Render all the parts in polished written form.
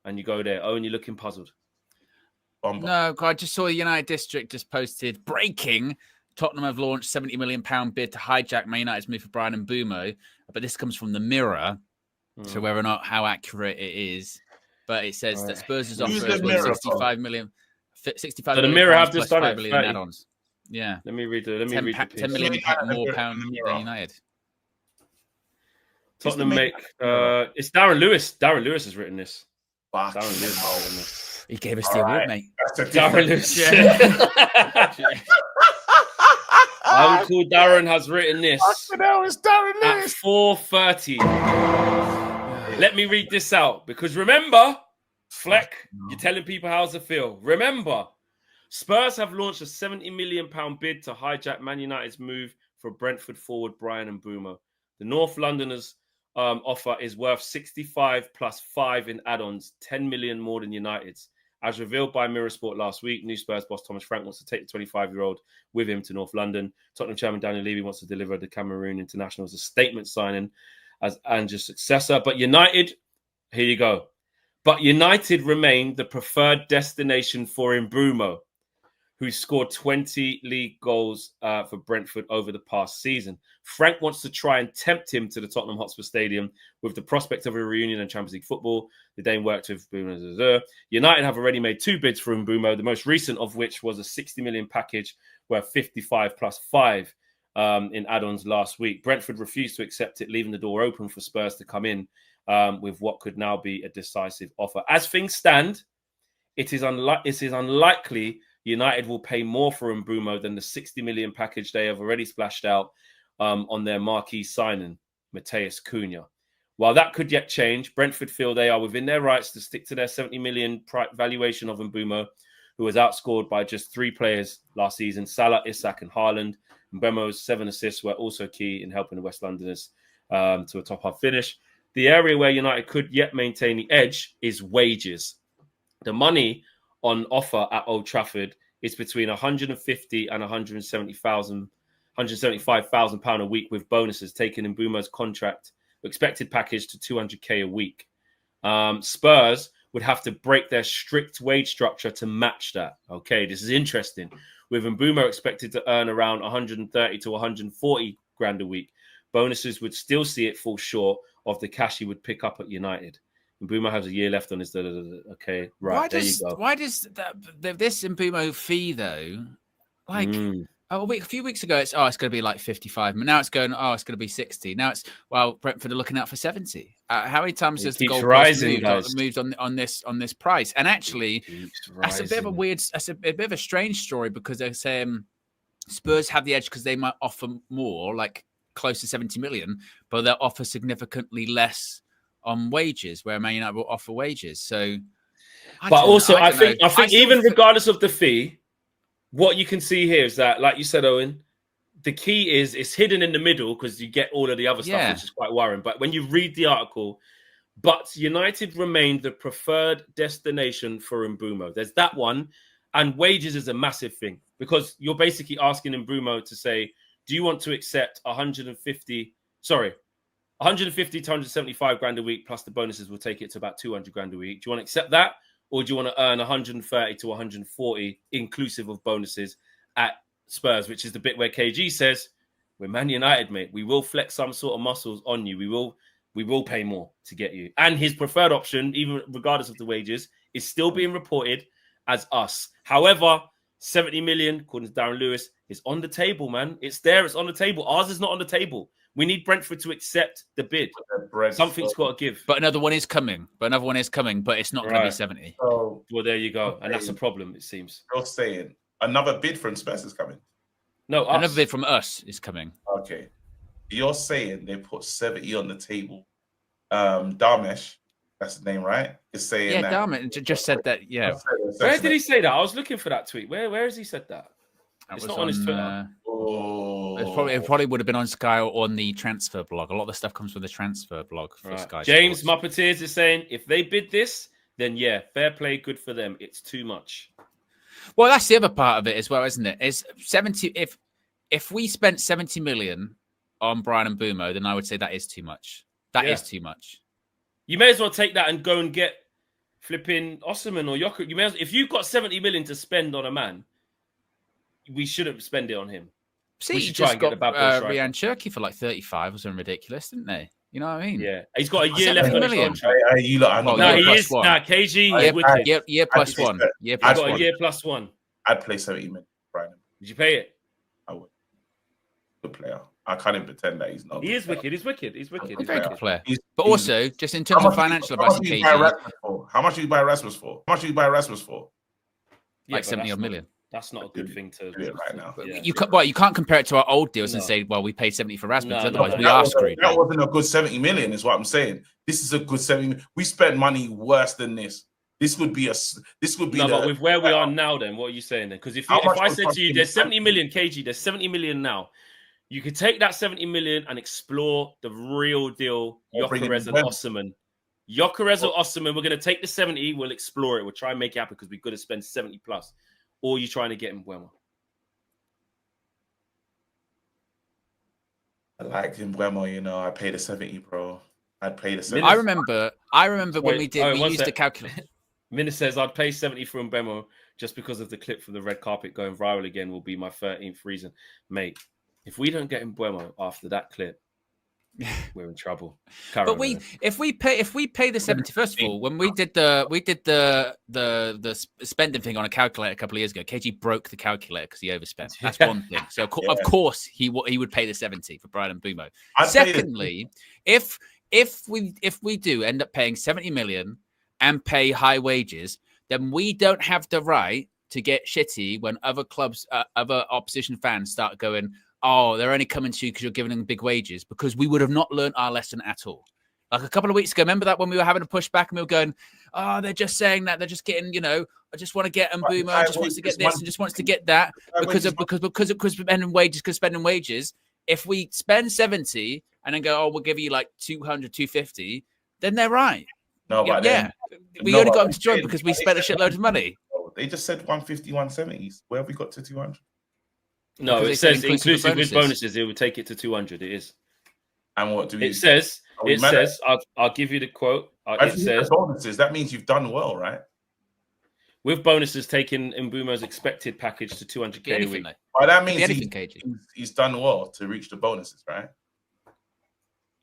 and you go there. Owen, you're looking puzzled. Bomber. No, I just saw the United District just posted breaking. Tottenham have launched £70 million bid to hijack Man United's move for Bryan Mbeumo, but this comes from the Mirror, so whether or not how accurate it is, but it says that Spurs' offer is worth 65 million. 65 so the million Mirror have plus just done 5 it. million add-ons. Yeah, let me read the 10 million more pound than United. Tottenham make it's Darren Lewis. Darren Lewis has written this. Darren Lewis has written this. He gave us the award, mate. Darren Lewis. Uncle Darren has written this it's Darren Lewis. At 4:30. Let me read this out because remember, Fleck, you're telling people how to feel. Remember, Spurs have launched a £70 million bid to hijack Man United's move for Brentford forward Bryan Mbeumo. The North Londoners' offer is worth 65 plus 5 in add-ons, 10 million more than United's. As revealed by Mirror Sport last week, new Spurs boss Thomas Frank wants to take the 25-year-old with him to North London. Tottenham chairman Daniel Levy wants to deliver the Cameroon international as a statement signing as Ange's successor. But United, here you go. But United remain the preferred destination for Mbeumo, who scored 20 league goals for Brentford over the past season. Frank wants to try and tempt him to the Tottenham Hotspur Stadium with the prospect of a reunion in Champions League football. The Dane worked with Mbeumo. United have already made 2 bids for Mbeumo, the most recent of which was a 60 million package worth 55 plus 5 in add-ons last week. Brentford refused to accept it, leaving the door open for Spurs to come in with what could now be a decisive offer. As things stand, it is unlikely United will pay more for Mbeumo than the 60 million package they have already splashed out on their marquee signing, Mateus Cunha. While that could yet change, Brentford feel they are within their rights to stick to their 70 million valuation of Mbeumo, who was outscored by just 3 players last season, Salah, Isak and Haaland. Mbeumo's 7 assists were also key in helping the West Londoners to a top-half finish. The area where United could yet maintain the edge is wages. The money on offer at Old Trafford is between 150 and 175,000 pound a week with bonuses, taking Mbeumo's contract expected package to 200k a week. Spurs would have to break their strict wage structure to match that. Okay, this is interesting. With Mbeumo expected to earn around 130 to 140 grand a week, bonuses would still see it fall short of the cash he would pick up at United. Mbeumo has a year left on his... Okay, right, you go. Why does this Mbeumo fee, though, like... a few weeks ago, it's going to be like 55. Now it's going, it's going to be 60. Now it's, Brentford are looking out for 70. How many times has the goalpost moved on this price? And actually, that's a bit of a strange story because they're saying Spurs have the edge because they might offer more, like close to 70 million, but they'll offer significantly less on wages, where Man United will offer wages. So, I think even regardless of the fee, what you can see here is that, like you said, Owen, the key is it's hidden in the middle because you get all of the other stuff, which is quite worrying. But when you read the article, but United remained the preferred destination for Mbeumo. There's that one. And wages is a massive thing because you're basically asking Mbeumo to say, do you want to accept 150 to 175 grand a week plus the bonuses will take it to about 200 grand a week. Do you want to accept that? Or do you want to earn 130 to 140 inclusive of bonuses at Spurs, which is the bit where KG says, we're Man United, mate. We will flex some sort of muscles on you. We will pay more to get you. And his preferred option, even regardless of the wages, is still being reported as us. However, 70 million, according to Darren Lewis, is on the table, man. It's there. It's on the table. Ours is not on the table. We need Brentford to accept the bid. Something's got to give. But another one is coming. But it's not going to be 70. Well, there you go. And that's a problem, it seems. You're saying another bid from Spurs is coming? No, us. Another bid from us is coming. Okay. You're saying they put 70 on the table. Dharmesh, that's the name, right? Is saying that. Dharmesh just said that, yeah. Where did he say that? I was looking for that tweet. Where has he said that? It's not on his Twitter. It probably would have been on Sky or on the transfer blog. A lot of the stuff comes from the transfer blog for Sky. James Sports. Muppeteers is saying if they bid this, then fair play, good for them. It's too much. Well, that's the other part of it as well, isn't it? Is 70? If we spent 70 million on Bryan Mbeumo, then I would say that is too much. That is too much. You may as well take that and go and get flipping Osimhen or Joker. You may if you've got 70 million to spend on a man, we shouldn't spend it on him. See, We you should try just and get got the bad boy striker. Ryan Cherky for like 35 or something ridiculous, didn't they? You know what I mean? Yeah, he's got a year left 70 on his million. contract. You lot are not. No, year he plus is. one. Nah, KG is wicked. Year plus one. Year He's plus got one. a year plus one. I'd play 70 million, Brian. Did you pay it? I would. Good player. I can't even pretend that he's not. He is wicked. He's wicked. He's wicked. A He's very wicked. good player. He's- But also, just in terms of financial advice, KG, How much did you buy Rasmus for? How much did you buy Rasmus for? Yeah, like but 70 that's odd million. That's not a good thing to do it right now. Yeah. You can't compare it to our old deals and No. say, well, we paid 70 for Rasmus. No, Otherwise, no, we that are screwed. That mate. wasn't a good 70 million, is what I'm saying. This is a good 70. We spent money worse than this. This would be No, but with where we are now, then what are you saying then? Because if I said to you, there's 70 million KG, there's 70 million now. You could take that 70 million and explore the real deal, Gyökeres and Osimhen. Gyökeres or Osimhen, we're going to take the 70, we'll explore it, we'll try and make it happen because we've got to spend 70 plus. Or you're trying to get Mbeumo. I liked Mbeumo, you know. I paid a 70, bro. I'd pay the 70. I remember when we used the calculator. Minna says, I'd pay 70 for Mbeumo just because of the clip from the red carpet going viral again will be my 13th reason. Mate, if we don't get Mbeumo after that clip, we're in trouble. But if we pay the 70, first of all, when we did the spending thing on a calculator a couple of years ago, KG broke the calculator because he overspent. That's one thing. So of course he would pay the 70 for Brian Mbeumo. Secondly, if we do end up paying 70 million and pay high wages, then we don't have the right to get shitty when other clubs, other opposition fans start going, oh, they're only coming to you because you're giving them big wages, because we would have not learned our lesson at all. Like a couple of weeks ago, remember that when we were having a pushback and we were going, oh, they're just saying that, they're just getting, I just want to get Mbeumo, just wants to get this and just wants to get that because spending wages. If we spend 70 and then go, oh, we'll give you like 200, 250, then they're right. No, but we only got them to join because we spent a shitload of money. They just said 150, 170. Where have we got to 200? No, it says inclusive with bonuses, it would take it to 200. It is. And what do we? It says. I'll give you the quote. It says bonuses. That means you've done well, right? With bonuses, taking Mbeumo's expected package to 200k a week. Well, that means he's done well to reach the bonuses, right?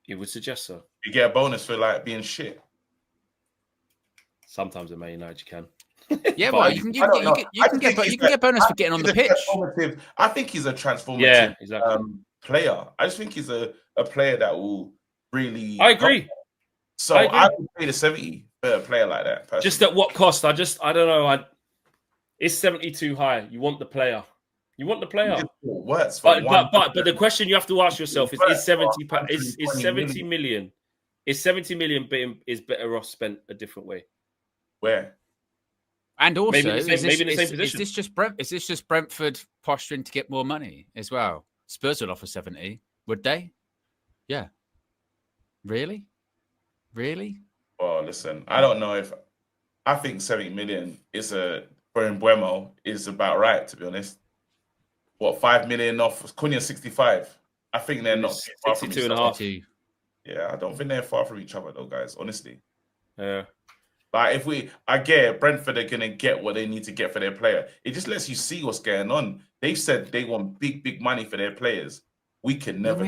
It would suggest so. You get a bonus for like being shit. Sometimes at Man United you can. Yeah, well, you can get bonus for getting on the pitch. I think he's a transformative player. I just think he's a player that will really. I agree. So I would pay the 70 for a player like that. Personally. Just at what cost? I don't know. It's 70 too high. You want the player. You want the player. Works but the question you have to ask yourself is 70 million. Is 70 million is better off spent a different way? Where? And also, maybe in the same position. Is this just Brentford posturing to get more money as well? Spurs would offer 70, would they? Yeah. Really? Well, listen, I don't know if I think 70 million for Mbeumo is about right, to be honest. What, 5 million off Cunha 65? I think they're not 62 and a half. Yeah, I don't think they're far from each other though, guys, honestly. Yeah. Like I get Brentford are gonna get what they need to get for their player. It just lets you see what's going on. They've said they want big money for their players. We can never. We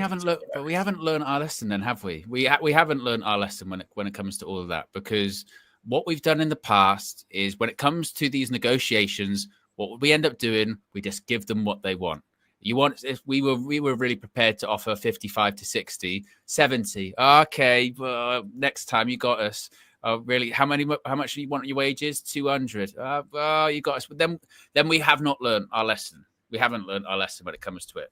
haven't learned our lesson, then, have we? We haven't learned our lesson when it comes to all of that, because what we've done in the past is when it comes to these negotiations, what we end up doing, we just give them what they want. If we were really prepared to offer 55 to 60, 70. Okay, well, next time you got us. Really? How much do you want your wages? 200. You got us. But then we have not learned our lesson. We haven't learned our lesson when it comes to it.